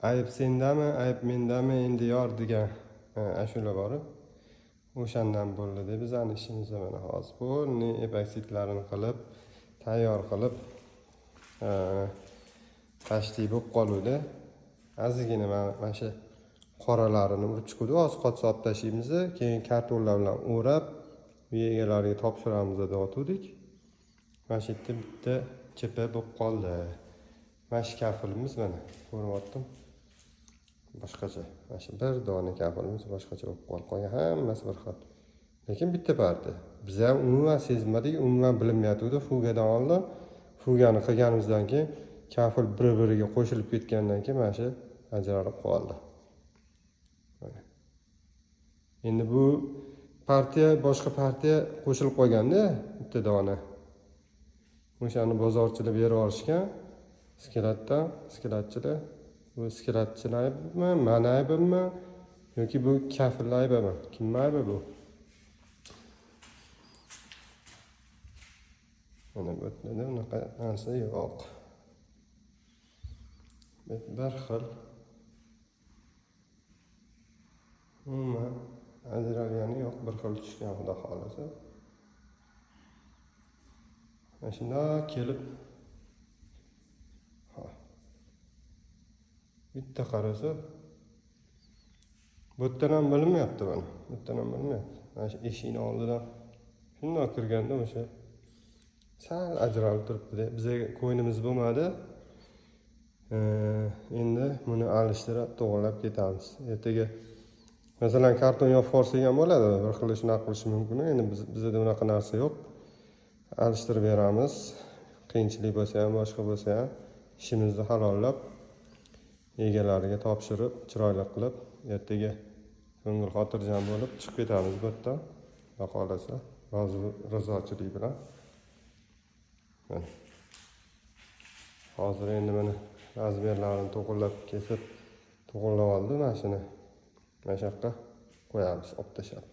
Ayb sendami, ayb mendami endi yor degan ashula bor. O'shandan bo'ldi deb bizani ishimizda mana hozir bo'lni epoksiklarini qilib, tayyor qilib tashdih bo'lib qoluvdi. Ozgina mana shu qoralarini urib chiqdi, hozir qotib solib tashlaymiz, keyin kartonlar bilan o'rab egalariga topshiramiz deb o'tdik. Mana shu yerda bitta chipa bo'lib qoldi. Mana shu kafilimiz mana ko'ryaptim. Boshqacha. Mana shu bir dona kafilimiz boshqacha bo'lib qolgan. Hammasi bir xil. Lekin bitta parti. Biz ham umuman sezmadik, umuman bilmayotgandik. Fugadan oldin, fugani qilganimizdan keyin kafil bir-biriga qo'shilib ketgandan keyin mana shu ajralib qoldi. Endi bu partiya boshqa partiya qo'shilib qolganda bitta dona. O'shani bozorchilar berib yuborishgan. Skelatchilar. Bu skelatchilar aybmi, mana aybmi yoki bu kafillar aybmi? Kim aybi bu? Mana bu yerda unaqa narsa yo'q. Bir xil. Umuman ajralgani yo'q, bir xil tushgan xudo xolasa. Mana shunda kelib bitta qarasa bu yerdan ham bilinmayapti buni. Bu yerdan ham bilinmayapti. Mana shu eshikning oldidan shunday kirganda o'sha sal ajralib turibdi. Bizga ko'ynimiz bo'lmadi. Endi buni alishtirib to'g'rilab ketamiz. Ertaga masalan karton yopib yuborsak ham bo'ladi. Bir xil shunaqa qilish mumkin. Endi bizda unaqa narsa yo'q. Alishtirib beramiz. Qiyinchilik bo'lsa ham, boshqa bo'lsa ham ishimizni halollab egalariga topshirib, chiroyli qilib, ertaga ko'ngil xotirjam bo'lib chiqib ketamiz bu yerdan. Xudo xolasa, rizochilik bilan. Hozir endi mana razmerlarini to'g'rilab kesib, to'g'rilab oldi mashina. Mana shu yoqqa qo'yamiz, olib tashlab.